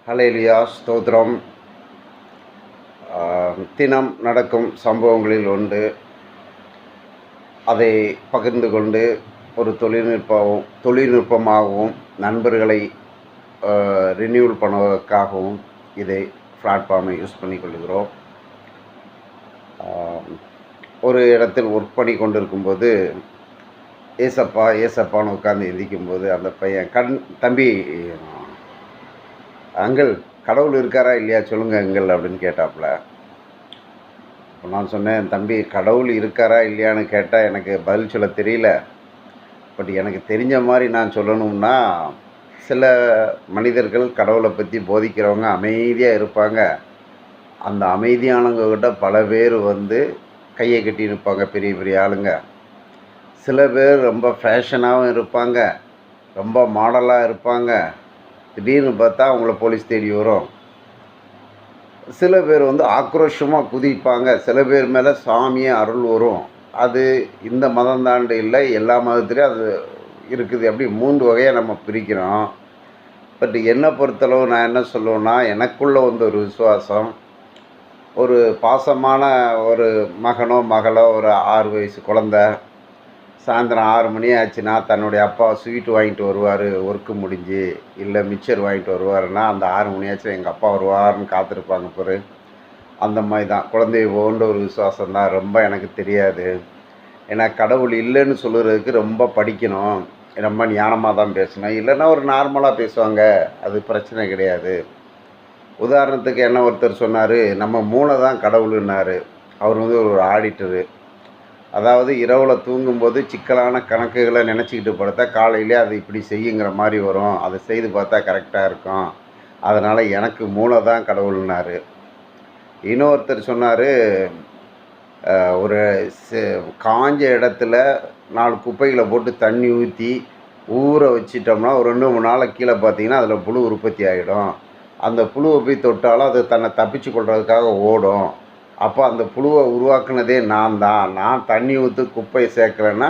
ஹல்லேலூயா ஸ்தோத்திரம். தினம் நடக்கும் சம்பவங்களில் ஒன்று. அதை பகிர்ந்து கொண்டு ஒரு தொழில்நுட்பமாகவும் நண்பர்களை ரினியூவல் பண்ணுவதற்காகவும் இதை பிளாட்ஃபார்மை யூஸ் பண்ணி கொள்கிறோம். ஒரு இடத்தில் ஒர்க் பண்ணி கொண்டிருக்கும்போது ஏசப்பா ஏசப்பான்னு உட்காந்து எந்திக்கும்போது அந்த பையன் தம்பி அங்கிள் கடவுள் இருக்காரா இல்லையா சொல்லுங்கள் அங்கிள் அப்படின்னு கேட்டாப்புல. இப்போ நான் சொன்னேன், தம்பி கடவுள் இருக்காரா இல்லையான்னு கேட்டால் எனக்கு பதில் சொல்ல தெரியல. பட் எனக்கு தெரிஞ்ச மாதிரி நான் சொல்லணும்னா, சில மனிதர்கள் கடவுளை பற்றி போதிக்கிறவங்க அமைதியாக இருப்பாங்க. அந்த அமைதியானவங்கக்கிட்ட பல பேர் கையை கட்டி நிற்பாங்க, பெரிய பெரிய ஆளுங்க. சில பேர் ரொம்ப ஃபேஷனாகவும் இருப்பாங்க, ரொம்ப மாடலாக இருப்பாங்க. திடீர்னு பார்த்தா அவங்கள போலீஸ் தேடி வரும். சில பேர் ஆக்ரோஷமாக குதிப்பாங்க. சில பேர் மேலே சாமியே அருள் வரும். அது இந்த மதம் தாண்டு இல்லை, எல்லா மதத்துலேயும் அது இருக்குது. அப்படி 3 வகையாக நம்ம பிரிக்கிறோம். பட் என்னை பொறுத்தளவு நான் என்ன சொல்லுவேன்னா, எனக்குள்ள ஒரு விசுவாசம், ஒரு பாசமான ஒரு மகனோ மகளோ, ஒரு 6 வயசு குழந்த சாயந்தரம் 6 மணி ஆச்சுன்னா தன்னுடைய அப்பா ஸ்வீட் வாங்கிட்டு வருவார், ஒர்க்கு முடிஞ்சு, இல்லை மிக்சர் வாங்கிட்டு வருவாருன்னா அந்த 6 மணி ஆச்சுன்னா எங்கள் அப்பா வருவார்னு காத்திருப்பாங்க பாரு. அந்த மாதிரி தான் குழந்தைய போன்ற ஒரு விசுவாசம் தான். ரொம்ப எனக்கு தெரியாது. ஏன்னா கடவுள் இல்லைன்னு சொல்லுறதுக்கு ரொம்ப படிக்கணும், ரொம்ப ஞானமாக தான் பேசணும். இல்லைன்னா ஒரு நார்மலாக பேசுவாங்க, அது பிரச்சனை கிடையாது. உதாரணத்துக்கு என்ன ஒருத்தர் சொன்னார், நம்ம மூளை தான் கடவுளுன்னாரு. அவர் ஒரு ஆடிட்டரு. அதாவது இரவில் தூங்கும்போது சிக்கலான கணக்குகளை நினச்சிக்கிட்டு படுத்தா காலையிலே அது இப்படி செய்யுங்கிற மாதிரி வரும், அதை செய்து பார்த்தா கரெக்டாக இருக்கும். அதனால் எனக்கு மூளை தான் கடவுள்னார். இன்னொருத்தர் சொன்னார், ஒரு காஞ்ச இடத்துல 4 குப்பைகளை போட்டு தண்ணி ஊற்றி ஊற வச்சிட்டோம்னா ஒரு 2-3 நாளைக்கு கீழே பார்த்தீங்கன்னா அதில் புழு உற்பத்தி ஆகிடும். அந்த புழுவை போய் தொட்டாலும் அது தன்னை தப்பிச்சு கொள்றதுக்காக ஓடும். அப்போ அந்த புழுவை உருவாக்குனதே நான் தான். நான் தண்ணி ஊற்றி குப்பையை சேர்க்கலைன்னா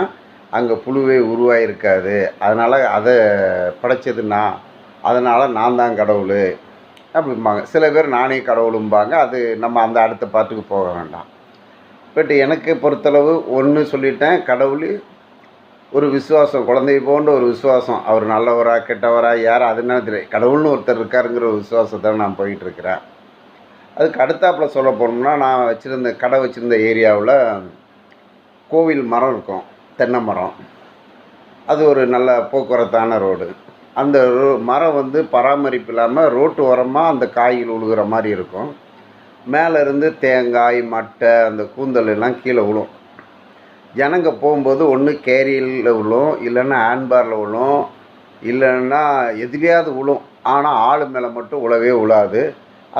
அங்கே புழுவே உருவாகிருக்காது. அதனால் அதை படைச்சது நான். அதனால் நான் தான் கடவுள் அப்படிம்பாங்க. சில பேர் நானே கடவுளும்பாங்க. அது நம்ம அந்த அடுத்த பாட்டுக்கு போக வேண்டாம். பட் எனக்கு பொறுத்தளவு ஒன்று சொல்லிட்டேன், கடவுள் ஒரு விசுவாசம், குழந்தை போன்ற ஒரு விசுவாசம். அவர் நல்லவரா கெட்டவரா யார் அதுன்னு தெரியும், கடவுள்னு ஒருத்தர் இருக்காருங்கிற ஒரு விசுவாசத்தை நான் போயிட்டுருக்கிறேன். அதுக்கு அடுத்தாப்பில் சொல்ல போனோம்னா, நான் கடை வச்சுருந்த ஏரியாவில் கோவில் மரம் இருக்கும், தென்னை மரம். அது ஒரு நல்ல போக்குவரத்தான ரோடு. அந்த மரம் பராமரிப்பு இல்லாமல் ரோட்டு ஓரமாக அந்த காய்கள் விழுகிற மாதிரி இருக்கும். மேலேருந்து தேங்காய் மட்டை அந்த கூந்தல் எல்லாம் கீழே விழும். ஜனங்க போகும்போது ஒன்று கேரியில் விழும், இல்லைன்னா ஹேண்ட்பாரில் விழும், இல்லைன்னா எதுலேயாவது விழும். ஆனால் ஆள் மேலே மட்டும் விழவே விழாது.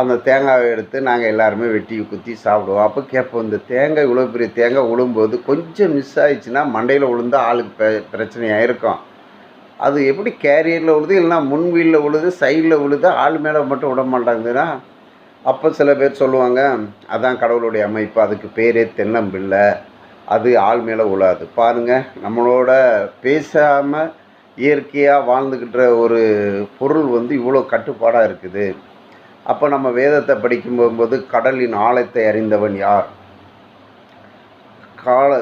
அந்த தேங்காயை எடுத்து நாங்கள் எல்லாருமே வெட்டி குத்தி சாப்பிடுவோம். அப்போ கேட்போம், இந்த தேங்காய் இவ்வளோ பெரிய தேங்காய் விழும்போது கொஞ்சம் மிஸ் ஆகிடுச்சுன்னா மண்டையில் விழுந்தா ஆளுக்கு பிரச்சனையாக இருக்கும். அது எப்படி கேரியரில் விழுது, இல்லைனா முன் வீலில் விழுது, சைடில் விழுது, ஆள் மேலே மட்டும் விட மாட்டாங்கன்னா, அப்போ சில பேர் சொல்லுவாங்க, அதான் கடவுளுடைய அமைப்பு, அதுக்கு பேரே தென்னம்பிள்ளை, அது ஆள் மேலே விழாது. பாருங்கள், நம்மளோட பேசாமல் இயற்கையாக வாழ்ந்துக்கிட்ட ஒரு பொருள் இவ்வளோ கட்டுப்பாடாக இருக்குது. அப்போ நம்ம வேதத்தை படிக்கும்போது கடலின் ஆழத்தை அறிந்தவன் யார்,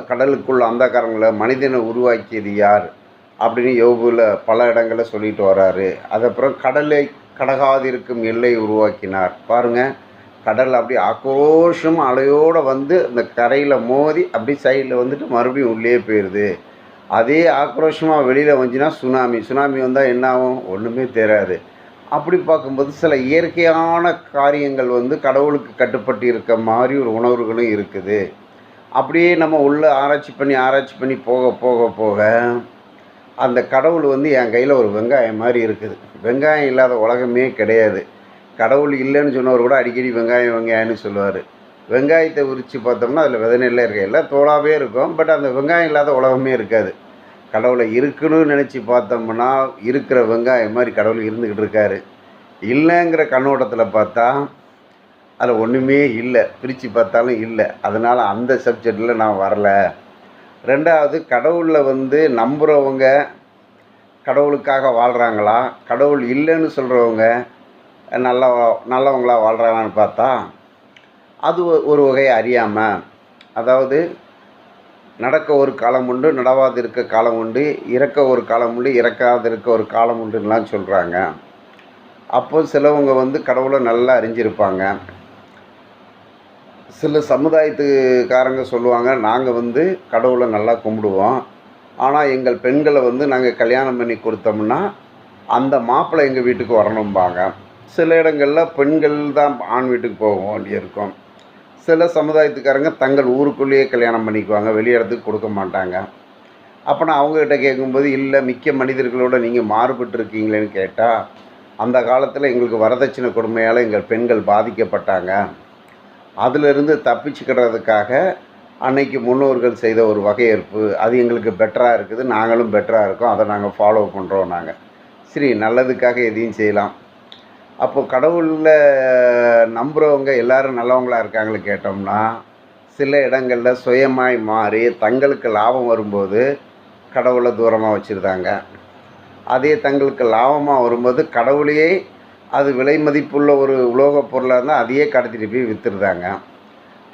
கடலுக்குள் அந்தகாரங்களை மனிதனை உருவாக்கியது யார் அப்படின்னு யோபுவில் பல இடங்களில் சொல்லிட்டு வர்றாரு. அதுக்கப்புறம் கடலை கடகாதிருக்கும் எல்லை உருவாக்கினார். பாருங்கள், கடல் அப்படி ஆக்ரோஷம் அலையோடு இந்த கரையில் மோதி அப்படி சைடில் மறுபடியும் உள்ளே போயிடுது. அதே ஆக்ரோஷமாக வெளியில் வந்துச்சுன்னா சுனாமி வந்தால் என்ன ஆகும், ஒன்றுமே தெரியாது. அப்படி பார்க்கும்போது சில இயற்கையான காரியங்கள் கடவுளுக்கு கட்டுப்பட்டு இருக்க மாதிரி ஒரு உணர்வுகளும் இருக்குது. அப்படியே நம்ம உள்ளே ஆராய்ச்சி பண்ணி போக போக போக அந்த கடவுள் என் கையில் ஒரு வெங்காயம் மாதிரி இருக்குது. வெங்காயம் இல்லாத உலகமே கிடையாது. கடவுள் இல்லைன்னு சொன்னவர் கூட அடிக்கடி வெங்காயம்னு சொல்லுவார். வெங்காயத்தை உரித்து பார்த்தோம்னா அதில் விதைநெல்லே இருக்க, எல்லாம் தோலாகவே இருக்கும். பட் அந்த வெங்காயம் இல்லாத உலகமே இருக்காது. கடவுளை இருக்குன்னு நினச்சி பார்த்தோம்னா இருக்கிற வெங்காயம் மாதிரி கடவுள் இருந்துக்கிட்டு இருக்காரு. இல்லைங்கிற கண்ணோட்டத்தில் பார்த்தா அதில் ஒன்றுமே இல்லை, பிரித்து பார்த்தாலும் இல்லை. அதனால் அந்த சப்ஜெக்டில் நான் வரலை. ரெண்டாவது, கடவுளில் நம்புகிறவங்க கடவுளுக்காக வாழ்கிறாங்களா, கடவுள் இல்லைன்னு சொல்கிறவங்க நல்லா நல்லவங்களா வாழ்கிறாங்கன்னு பார்த்தா அது ஒரு வகை அறியாமல், அதாவது நடக்க ஒரு காலம் உண்டு, நடவாதிருக்க காலம் உண்டு, இறக்க ஒரு காலம் உண்டு, இறக்காதிருக்க ஒரு காலம் உண்டுன்னுலாம் சொல்கிறாங்க. அப்போ சிலவங்க வந்து கடவுளை நல்லா அறிஞ்சிருப்பாங்க. சில சமுதாயத்துக்காரங்க சொல்லுவாங்க, நாங்கள் வந்து கடவுளை நல்லா கும்பிடுவோம். ஆனால் எங்கள் பெண்களை வந்து நாங்கள் கல்யாணம் பண்ணி கொடுத்தோம்னா அந்த மாப்பிள்ளை எங்கள் வீட்டுக்கு வரணும்பாங்க. சில இடங்களில் பெண்கள் தான் ஆண் வீட்டுக்கு போக வேண்டியிருக்கும். சில சமுதாயத்துக்காரங்க தங்கள் ஊருக்குள்ளேயே கல்யாணம் பண்ணிக்குவாங்க, வெளி இடத்துக்கு கொடுக்க மாட்டாங்க. அப்போ நான் அவங்ககிட்ட கேட்கும்போது, இல்லை மிக்க மனிதர்களோட நீங்கள் மாறுபட்டுருக்கீங்களேன்னு கேட்டால், அந்த காலத்தில் எங்களுக்கு வரதட்சணை கொடுமையால் எங்கள் பெண்கள் பாதிக்கப்பட்டாங்க. அதிலிருந்து தப்பிச்சுக்கிறதுக்காக அன்னைக்கு முன்னோர்கள் செய்த ஒரு வகையேற்பு, அது எங்களுக்கு பெட்டராக இருக்குது, நாங்களும் பெட்டராக இருக்கோம், அதை நாங்கள் ஃபாலோ பண்ணுறோம் நாங்கள். சரி, நல்லதுக்காக எதையும் செய்யலாம். அப்போ கடவுளில் நம்புகிறவங்க எல்லோரும் நல்லவங்களா இருக்காங்களு கேட்டோம்னா, சில இடங்களில் சுயமாய் மாறி தங்களுக்கு லாபம் வரும்போது கடவுளை தூரமாக வச்சுருந்தாங்க. அதே தங்களுக்கு லாபமாக வரும்போது கடவுளையே அது விலை மதிப்புள்ள ஒரு உலோகப் பொருளாக இருந்தால் அதையே கடத்திட்டு போய் விற்றுருந்தாங்க.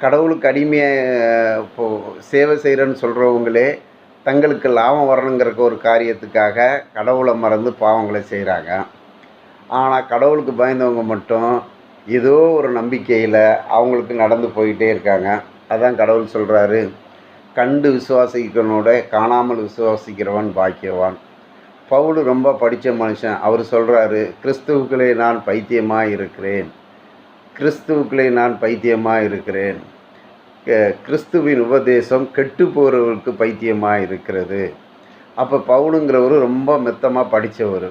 கடவுளுக்கு அடிமையாக இப்போது சேவை செய்கிறேன்னு சொல்கிறவங்களே தங்களுக்கு லாபம் வரணுங்கிறக்க ஒரு காரியத்துக்காக கடவுளை மறந்து பாவங்களை செய்கிறாங்க. ஆனால் கடவுளுக்கு பயந்தவங்க மட்டும் ஏதோ ஒரு நம்பிக்கையில் அவங்களுக்கு நடந்து போயிட்டே இருக்காங்க. அதான் கடவுள் சொல்கிறாரு, கண்டு விசுவாசிக்கிறவனோட காணாமல் விசுவாசிக்கிறவன் பாக்கியவான். பவுல் ரொம்ப படித்த மனுஷன். அவர் சொல்கிறாரு, கிறிஸ்துவுக்குள்ளே நான் பைத்தியமாக இருக்கிறேன், கிறிஸ்துவுக்குள்ளே நான் பைத்தியமாக இருக்கிறேன், கிறிஸ்துவின் உபதேசம் கெட்டு போகிறவருக்கு பைத்தியமாக இருக்கிறது. அப்போ பவுலுங்கிறவர் ரொம்ப மெத்தமாக படித்தவர்.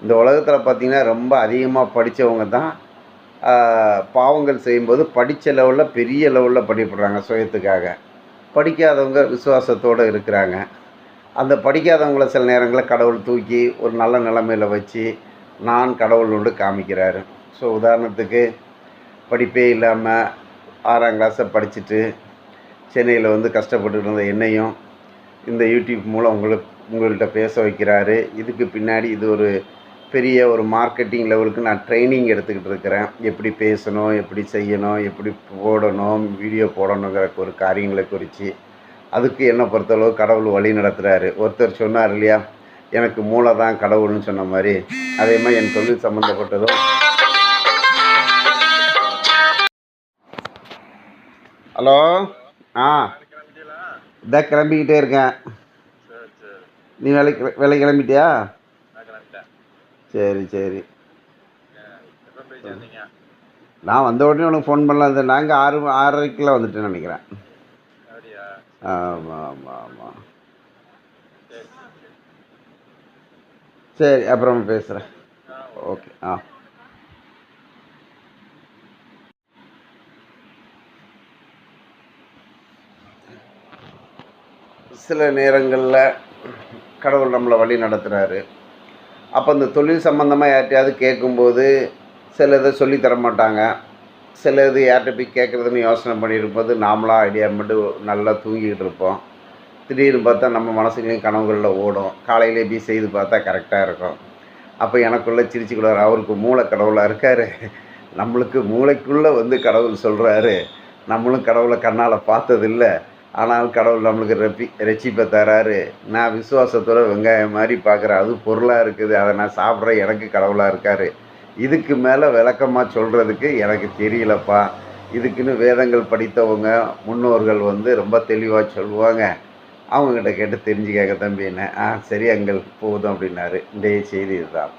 இந்த உலகத்தில் பார்த்திங்கன்னா ரொம்ப அதிகமாக படித்தவங்க தான் பாவங்கள் செய்யும்போது படித்த லெவலில் பெரிய லெவலில் படிப்படுறாங்க சுயத்துக்காக. படிக்காதவங்க விசுவாசத்தோடு இருக்கிறாங்க. அந்த படிக்காதவங்கள சில நேரங்களில் கடவுள் தூக்கி ஒரு நல்ல நிலைமையில் வச்சு நான் கடவுளோடு காமிக்கிறாரு. ஸோ உதாரணத்துக்கு படிப்பே இல்லாமல் 6ஆம் கிளாஸை படிச்சுட்டு சென்னையில் வந்து கஷ்டப்பட்டுட்டு இருந்த என்னையும் இந்த யூடியூப் மூலம் உங்கள்கிட்ட பேச வைக்கிறாரு. இதுக்கு பின்னாடி இது ஒரு பெரிய ஒரு மார்க்கெட்டிங் லெவலுக்கு நான் ட்ரைனிங் எடுத்துக்கிட்டு இருக்கிறேன். எப்படி பேசணும், எப்படி செய்யணும், எப்படி போடணும், வீடியோ போடணுங்கிற ஒரு காரியங்களை குறித்து அதுக்கு என்னை பொறுத்தளவு கடவுள் வழி நடத்துகிறாரு. ஒருத்தர் சொன்னார் இல்லையா, எனக்கு மூளை தான் கடவுள்னு சொன்ன மாதிரி, அதே மாதிரி என் தொழில் சம்மந்தப்பட்டதும். ஹலோ, இதான் கிளம்பிக்கிட்டே இருக்கேன். நீ வேலை கிளம்பிட்டியா? சரி சரி. நான் வந்த உடனே உனக்கு ஃபோன் பண்ணலாம். நாங்கள் 6:30 வந்துட்டேன்னு நினைக்கிறேன். ஆமாம் ஆமாம் ஆமாம். சரி, அப்புறம் பேசுகிறேன். ஓகே. சில நேரங்களில் கடவுள் நம்மளை வழி நடத்துகிறாரு. அப்போ இந்த தொழில் சம்மந்தமாக யார்கிட்டையாவது கேட்கும்போது சில இதை சொல்லித்தர மாட்டாங்க. சில இது யார்கிட்ட போய் கேட்குறதுன்னு யோசனை பண்ணியிருக்கும்போது நாமளாக ஐடியா மட்டும் நல்லா தூங்கிக்கிட்டு இருப்போம். திடீர்னு பார்த்தா நம்ம மனசுலையும் கனவுகளில் ஓடும். காலையிலே போய் செய்து பார்த்தா கரெக்டாக இருக்கும். அப்போ எனக்குள்ளே சிரிச்சுக்கூடாது, அவருக்கு மூளை கடவுளாக இருக்கார், நம்மளுக்கு மூளைக்குள்ளே வந்து கடவுள் சொல்கிறாரு. நம்மளும் கடவுளை கண்ணால் பார்த்ததில்லை, ஆனால் கடவுள் நம்மளுக்கு ரட்சிப்பை தராரு. நான் விசுவாசத்தோட வெங்காயம் மாதிரி பார்க்குறேன், அது பொருளாக இருக்குது, அதை நான் சாப்பிட்றேன், எனக்கு கடவுளாக இருக்கார். இதுக்கு மேலே விளக்கமாக சொல்கிறதுக்கு எனக்கு தெரியலப்பா. இதுக்குன்னு வேதங்கள் படித்தவங்க முன்னோர்கள் வந்து ரொம்ப தெளிவாக சொல்லுவாங்க. அவங்கக்கிட்ட கேட்டு தெரிஞ்சுக்காக தம்பி என்ன. சரி அங்கள் போதும் அப்படின்னாரு. இன்றைய செய்தி இதுதான்.